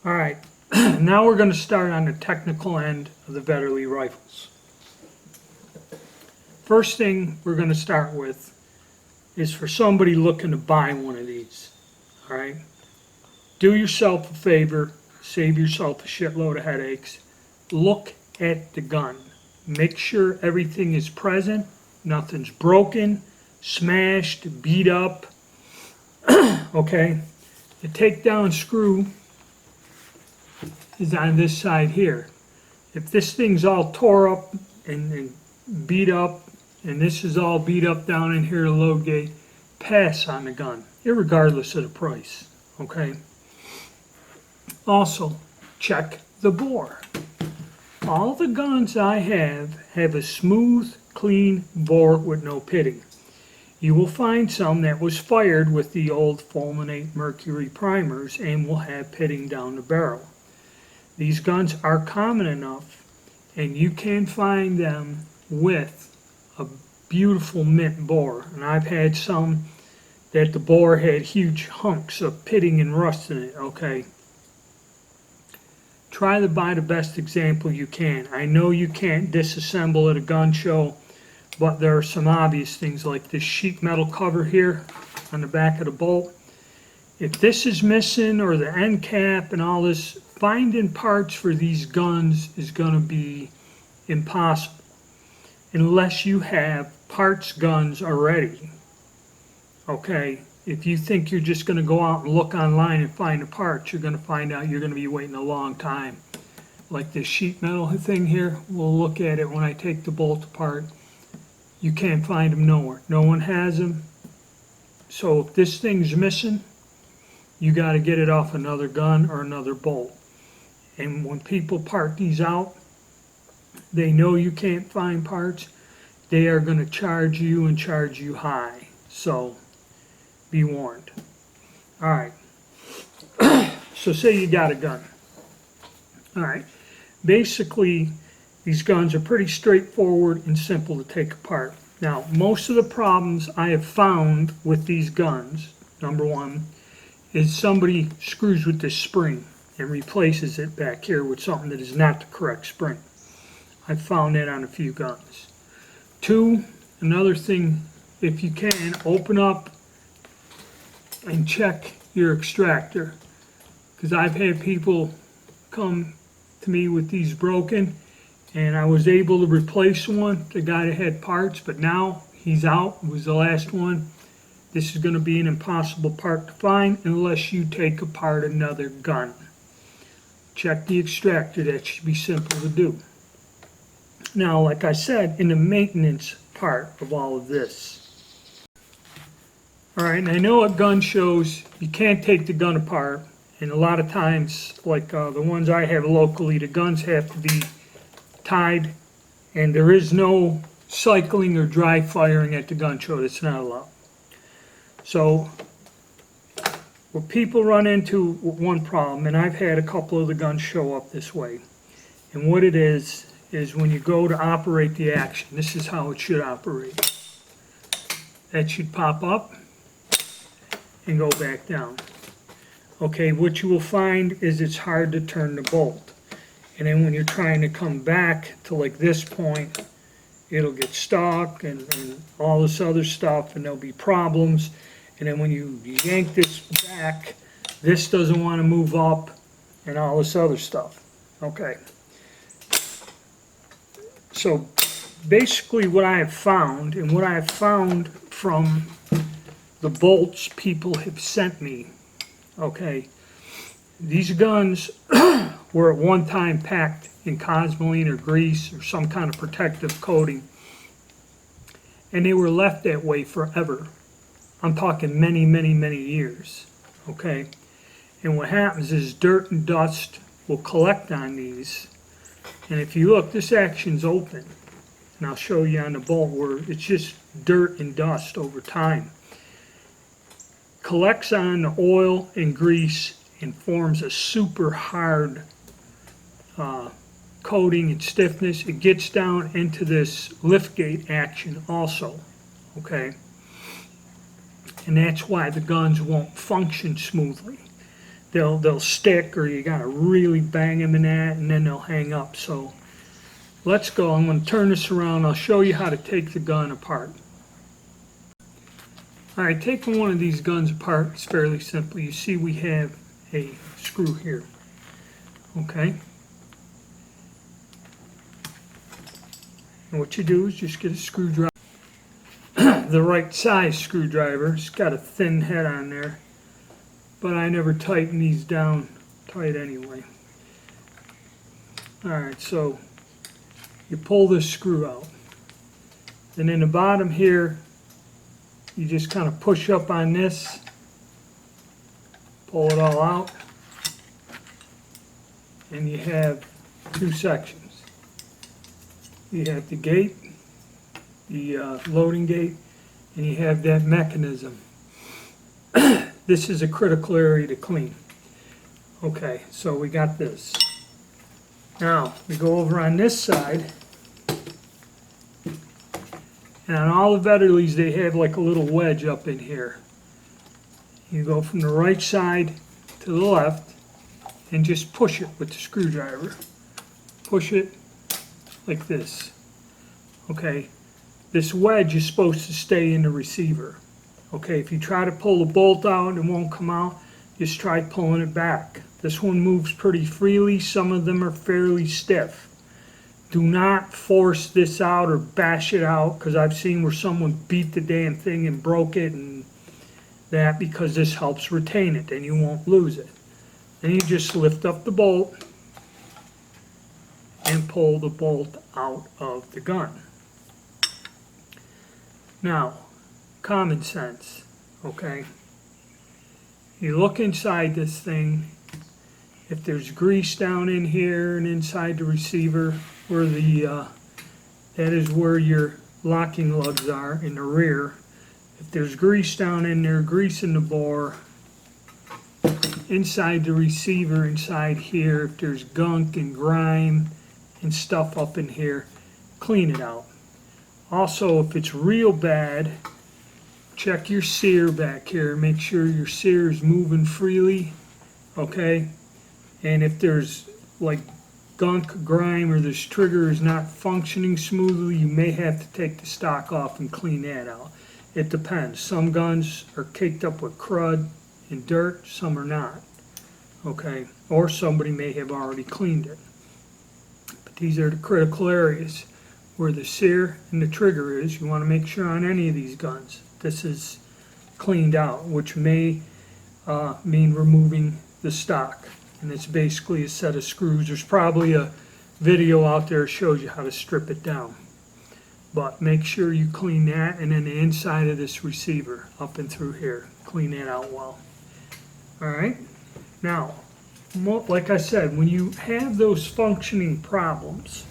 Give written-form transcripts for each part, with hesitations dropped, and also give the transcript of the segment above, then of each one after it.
All right, now we're going to start on the technical end of the Vetterli rifles. First thing we're going to start with is for somebody looking to buy one of these. All right, do yourself a favor, save yourself a shitload of headaches. Look at the gun. Make sure everything is present, nothing's broken, smashed, beat up. Okay, the takedown screw is on this side here. If this thing's all tore up and beat up, and this is all beat up down in here, load gate, pass on the gun, irregardless of the price. Okay. Also, check the bore. All the guns I have a smooth, clean bore with no pitting. You will find some that was fired with the old fulminate mercury primers and will have pitting down the barrel. These guns are common enough, and you can find them with a beautiful mint bore. And I've had some that the bore had huge hunks of pitting and rust in it. Okay. Try to buy the best example you can. I know you can't disassemble at a gun show, but there are some obvious things like this sheet metal cover here on the back of the bolt. If this is missing, or the end cap and all this, finding parts for these guns is going to be impossible unless you have parts guns already. Okay, if you think you're just going to go out and look online and find the parts, you're going to find out you're going to be waiting a long time. Like this sheet metal thing here, we'll look at it when I take the bolt apart. You can't find them nowhere. No one has them. So if this thing's missing, you got to get it off another gun or another bolt. And when people part these out, they know you can't find parts. They are going to charge you and charge you high. So be warned. All right. So say you got a gun. All right. Basically, these guns are pretty straightforward and simple to take apart. Now, most of the problems I have found with these guns, number one, is somebody screws with this spring and replaces it back here with something that is not the correct spring. I've found that on a few guns. Two, another thing, if you can, open up and check your extractor, because I've had people come to me with these broken, and I was able to replace one, the guy that had parts, but now he's out. It was the last one. This is going to be an impossible part to find unless you take apart another gun. Check the extractor. That should be simple to do. Now, like I said, in the maintenance part of all of this. All right, and I know at gun shows you can't take the gun apart, and a lot of times, like the ones I have locally, the guns have to be tied, and there is no cycling or dry firing at the gun show. That's not allowed. So what people run into one problem, and I've had a couple of the guns show up this way, and what it is when you go to operate the action, this is how it should operate. That should pop up and go back down. Okay, what you will find is it's hard to turn the bolt. And then when you're trying to come back to like this point, it'll get stuck and all this other stuff, and there'll be problems. And then when you yank this back, this doesn't want to move up and all this other stuff. Okay. So basically what I have found, and what I have found from the bolts people have sent me, okay, these guns were at one time packed in cosmoline or grease or some kind of protective coating, and they were left that way forever. I'm talking many, many, many years, okay? And what happens is dirt and dust will collect on these, and if you look, this action's open, and I'll show you on the bolt where it's just dirt and dust over time. Collects on the oil and grease and forms a super hard coating and stiffness. It gets down into this liftgate action also, okay? And that's why the guns won't function smoothly. they'll stick, or you gotta really bang them in that, and then they'll hang up. So let's go. I'm going to turn this around. I'll show you how to take the gun apart. All right, taking one of these guns apart is fairly simple. You see we have a screw here. Okay. And what you do is just get a screwdriver. The right size screwdriver. It's got a thin head on there, but I never tighten these down tight anyway. All right, so you pull this screw out, and in the bottom here you just kind of push up on this, pull it all out, and you have two sections. You have the gate, the loading gate, and you have that mechanism. This is a critical area to clean. Okay, so we got this. Now we go over on this side, and on all the Vetterlis they have like a little wedge up in here. You go from the right side to the left and just push it with the screwdriver. Push it like this. Okay, this wedge is supposed to stay in the receiver. Okay, if you try to pull the bolt out and it won't come out, just try pulling it back. This one moves pretty freely. Some of them are fairly stiff. Do not force this out or bash it out, because I've seen where someone beat the damn thing and broke it and that, because this helps retain it and you won't lose it. Then you just lift up the bolt and pull the bolt out of the gun. Now, common sense, okay? You look inside this thing. If there's grease down in here and inside the receiver, where that is where your locking lugs are in the rear. If there's grease down in there, grease in the bore, inside the receiver, inside here, if there's gunk and grime and stuff up in here, clean it out. Also, if it's real bad, check your sear back here. Make sure your sear is moving freely, okay? And if there's like gunk, grime, or this trigger is not functioning smoothly, you may have to take the stock off and clean that out. It depends. Some guns are caked up with crud and dirt, some are not. Okay, or somebody may have already cleaned it. But these are the critical areas where the sear and the trigger is. You want to make sure on any of these guns this is cleaned out, which may mean removing the stock. And it's basically a set of screws. There's probably a video out there that shows you how to strip it down. But make sure you clean that, and then the inside of this receiver up and through here. Clean that out well. Alright? Now, like I said, when you have those functioning problems,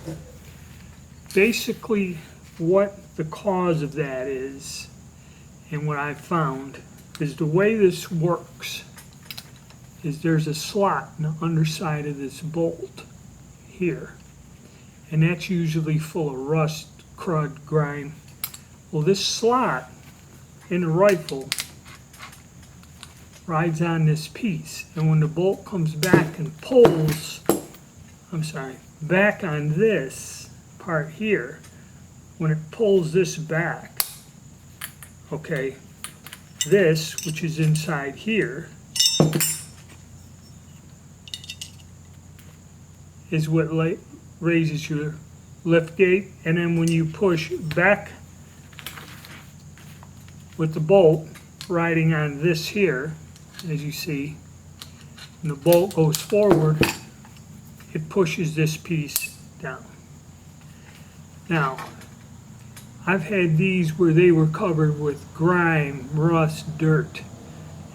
basically what the cause of that is, and what I've found, is the way this works is there's a slot in the underside of this bolt here, and that's usually full of rust, crud, grime. Well, this slot in the rifle rides on this piece, and when the bolt comes back and pulls, back on this part here, when it pulls this back, okay, this, which is inside here, is what raises your lift gate, and then when you push back with the bolt riding on this here, as you see, and the bolt goes forward, it pushes this piece down. Now, I've had these where they were covered with grime, rust, dirt,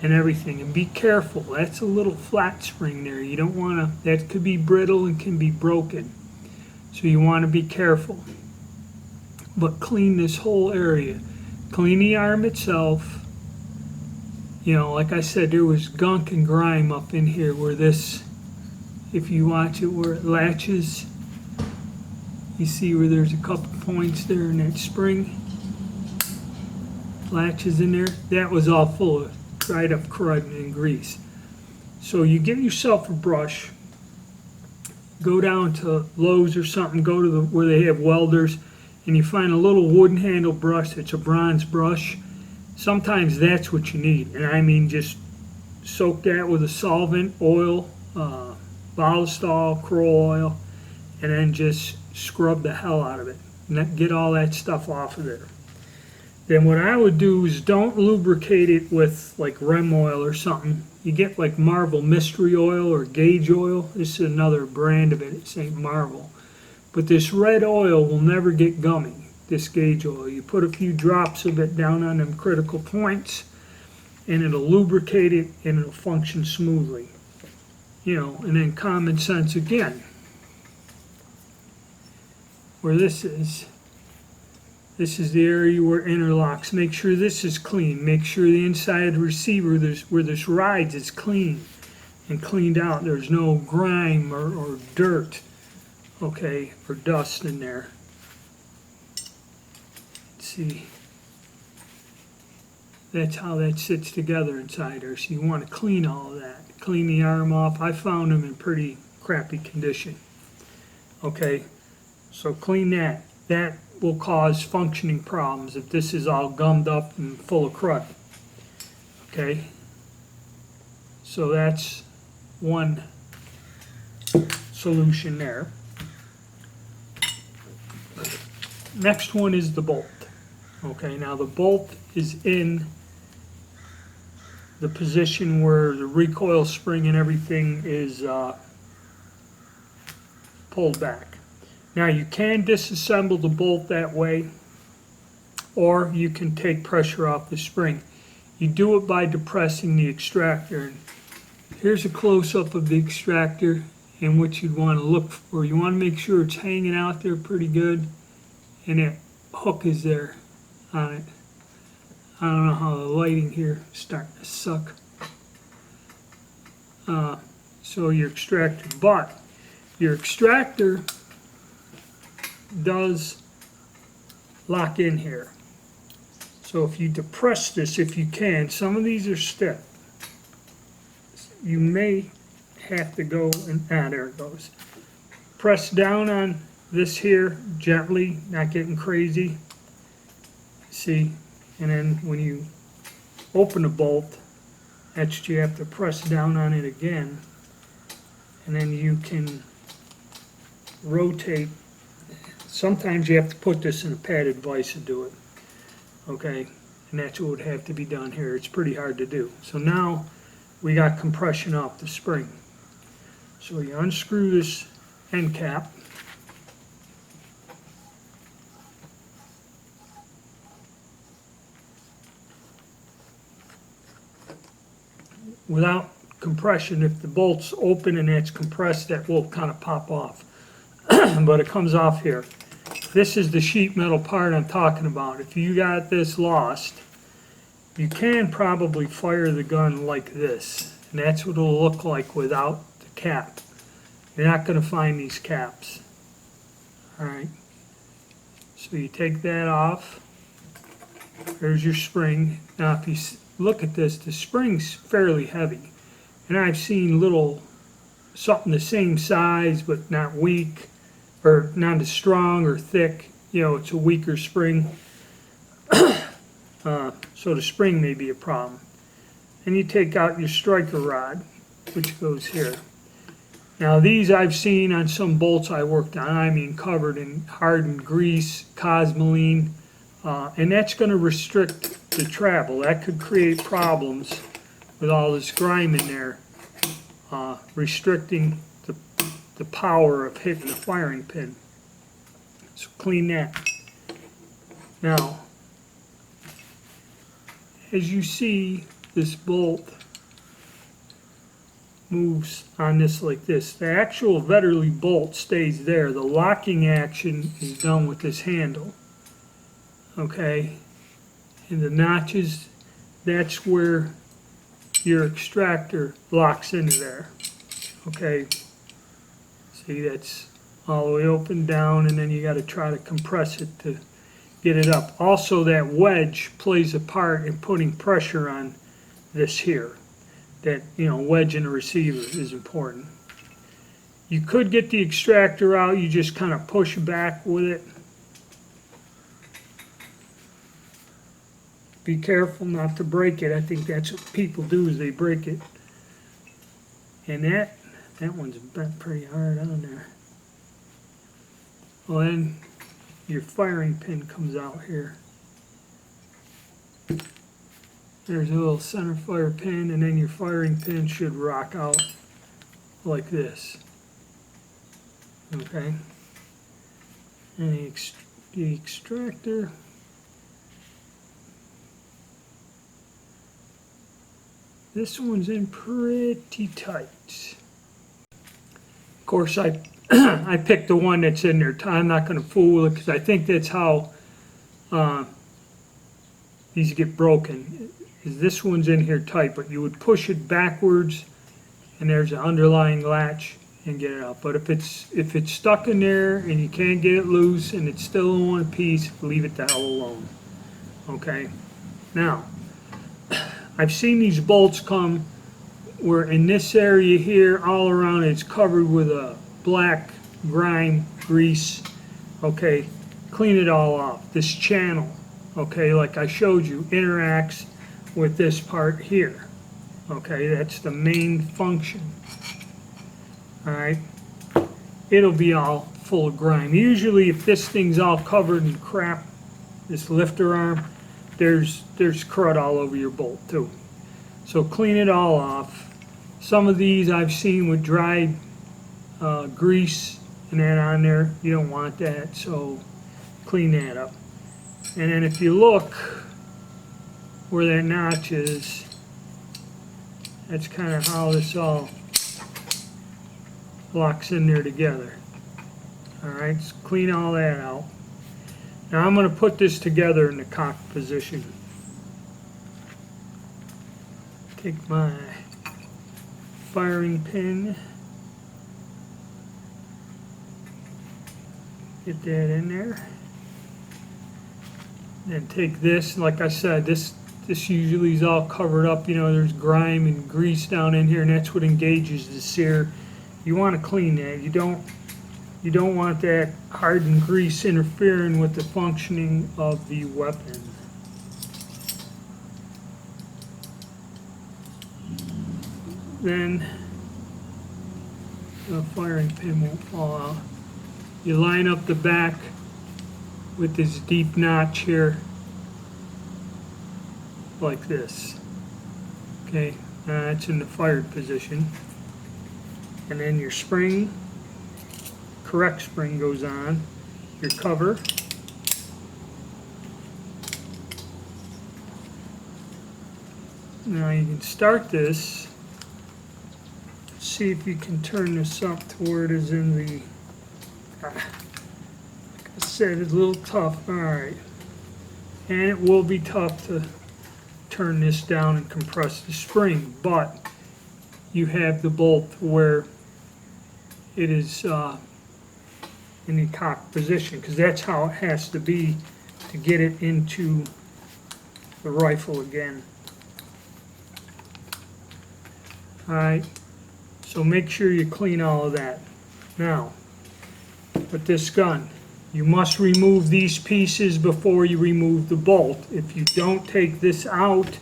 and everything. And be careful, that's a little flat spring there. You don't want to, that could be brittle and can be broken. So you want to be careful. But clean this whole area. Clean the arm itself. You know, like I said, there was gunk and grime up in here where this, if you watch it where it latches, you see where there's a couple points there in that spring. Latches in there. That was all full of dried up crud and grease. So you get yourself a brush, go down to Lowe's or something, go to where they have welders, and you find a little wooden handle brush. It's a bronze brush. Sometimes that's what you need. And I mean, just soak that with a solvent, oil, Volatile, Crow oil, and then just scrub the hell out of it. And get all that stuff off of there. Then what I would do is don't lubricate it with like Rem oil or something. You get like Marvel Mystery Oil or Gauge Oil. This is another brand of it. It's ain't Marvel. But this red oil will never get gummy, this Gauge Oil. You put a few drops of it down on them critical points, and it'll lubricate it and it'll function smoothly. You know, and then common sense again. Where this is the area where it interlocks. Make sure this is clean. Make sure the inside of the receiver, where this rides, is clean and cleaned out. There's no grime or dirt, okay, or dust in there. Let's see. That's how that sits together inside there. So you want to clean all of that. Clean the arm off. I found them in pretty crappy condition. Okay, so clean that. That will cause functioning problems if this is all gummed up and full of crud. Okay, so that's one solution there. Next one is the bolt. Okay, now the bolt is in the position where the recoil spring and everything is pulled back. Now you can disassemble the bolt that way, or you can take pressure off the spring. You do it by depressing the extractor. And here's a close-up of the extractor and what you'd want to look for. You want to make sure it's hanging out there pretty good and that hook is there on it. I don't know how the lighting here is starting to suck. So your extractor does lock in here. So if you depress this, if you can, some of these are stiff. You may have to go and, there it goes. Press down on this here gently, not getting crazy. See? And then when you open the bolt, that's what you have to press down on it again. And then you can rotate. Sometimes you have to put this in a padded vise to do it. Okay, and that's what would have to be done here. It's pretty hard to do. So now we got compression off the spring. So you unscrew this end cap. Without compression, if the bolt's open and it's compressed, that will kind of pop off. But it comes off here. This is the sheet metal part I'm talking about. If you got this lost, you can probably fire the gun like this. And that's what it'll look like without the cap. You're not going to find these caps. Alright. So you take that off. There's your spring. Now if you look at this, the spring's fairly heavy. And I've seen something the same size but not weak, or not as strong or thick. You know, it's a weaker spring. So the spring may be a problem. And you take out your striker rod, which goes here. Now these I've seen on some bolts I worked on, I mean covered in hardened grease, cosmoline, and that's going to restrict the travel. That could create problems with all this grime in there, restricting the power of hitting the firing pin. So clean that. Now, as you see, this bolt moves on this like this. The actual Vetterli bolt stays there. The locking action is done with this handle. Okay? And the notches, that's where your extractor locks into there. Okay? See, that's all the way open, down, and then you got to try to compress it to get it up. Also, that wedge plays a part in putting pressure on this here. that, you know, wedging the receiver is important. You could get the extractor out, you just kind of push back with it. Be careful not to break it. I think that's what people do, is they break it. And that one's bent pretty hard on there. Well, then your firing pin comes out here. There's a little center fire pin, and then your firing pin should rock out like this. Okay? And the extractor. This one's in pretty tight. Of course, I I picked the one that's in there. I'm not going to fool with it because I think that's how these get broken. Is this one's in here tight, but you would push it backwards, and there's an underlying latch, and get it out. But if it's stuck in there and you can't get it loose and it's still in one piece, leave it the hell alone. Okay. Now, I've seen these bolts come where in this area here, all around it's covered with a black grime, grease. Okay, clean it all off. This channel, okay, like I showed you, interacts with this part here. Okay, that's the main function. All right, it'll be all full of grime. Usually, if this thing's all covered in crap, this lifter arm, there's crud all over your bolt too. So clean it all off. Some of these I've seen with dried grease and that on there. You don't want that, so clean that up. And then if you look where that notch is, that's kind of how this all locks in there together. All right, so clean all that out. Now I'm going to put this together in the cock position. Take my firing pin, get that in there. Then take this, like I said, this usually is all covered up. You know, there's grime and grease down in here, and that's what engages the sear. You want to clean that. You don't want that hardened grease interfering with the functioning of the weapon. Then the firing pin won't fall out. You line up the back with this deep notch here, like this. Okay, that's in the fired position. And then your spring, correct spring goes on, your cover. Now you can start this. See if you can turn this up to where it is in the, like I said, it's a little tough. All right, and it will be tough to turn this down and compress the spring, but you have the bolt where it is in the cock position, because that's how it has to be to get it into the rifle again. All right. So make sure you clean all of that. Now, with this gun, you must remove these pieces before you remove the bolt. If you don't take this out,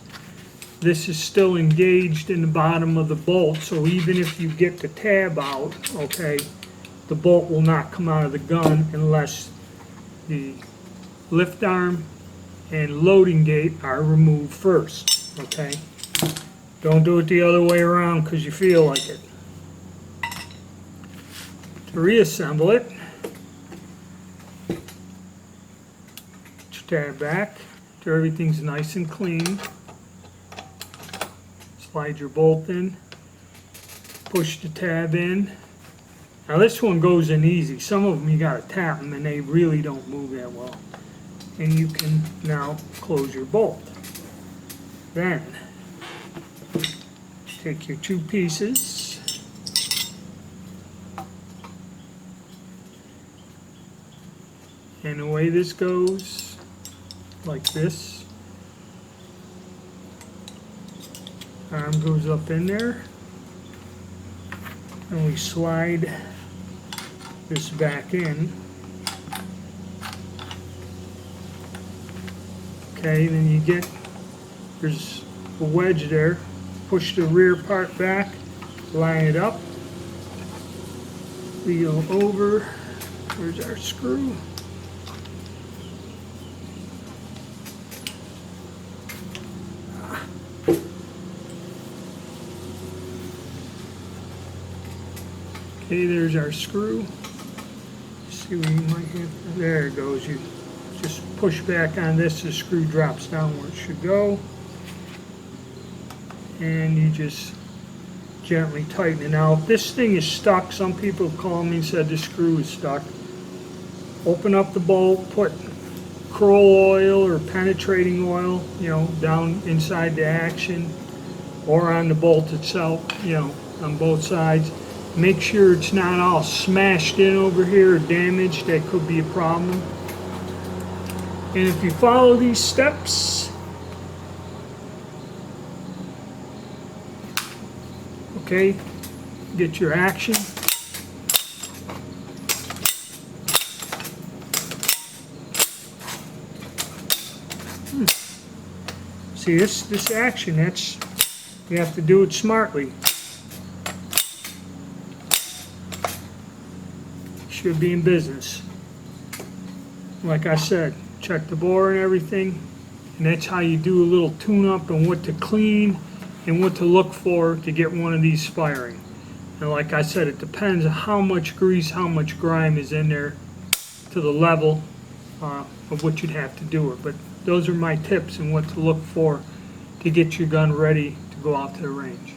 this is still engaged in the bottom of the bolt. So even if you get the tab out, okay, the bolt will not come out of the gun unless the lift arm and loading gate are removed first, okay? Don't do it the other way around because you feel like it. To reassemble it, tab back till everything's nice and clean. Slide your bolt in, push the tab in. Now this one goes in easy. Some of them you gotta tap them and they really don't move that well. And you can now close your bolt. Then take your two pieces, and the way this goes, like this. Arm goes up in there, and we slide this back in. Okay, then you get, there's a wedge there. Push the rear part back, line it up, wheel over. Where's our screw? Okay, there's our screw. Let's see what you might have. There it goes. You just push back on this, the screw drops down where it should go. And you just gently tighten it. Now, if this thing is stuck, some people have called me and said the screw is stuck. Open up the bolt, put Kroll oil or penetrating oil, down inside the action or on the bolt itself, on both sides. Make sure it's not all smashed in over here or damaged. That could be a problem. And if you follow these steps, okay, get your action. See, this action, you have to do it smartly. Should be in business. Like I said, check the bore and everything, and that's how you do a little tune-up and what to clean and what to look for to get one of these firing. And like I said, it depends on how much grease, how much grime is in there to the level of what you'd have to do it. But those are my tips and what to look for to get your gun ready to go out to the range.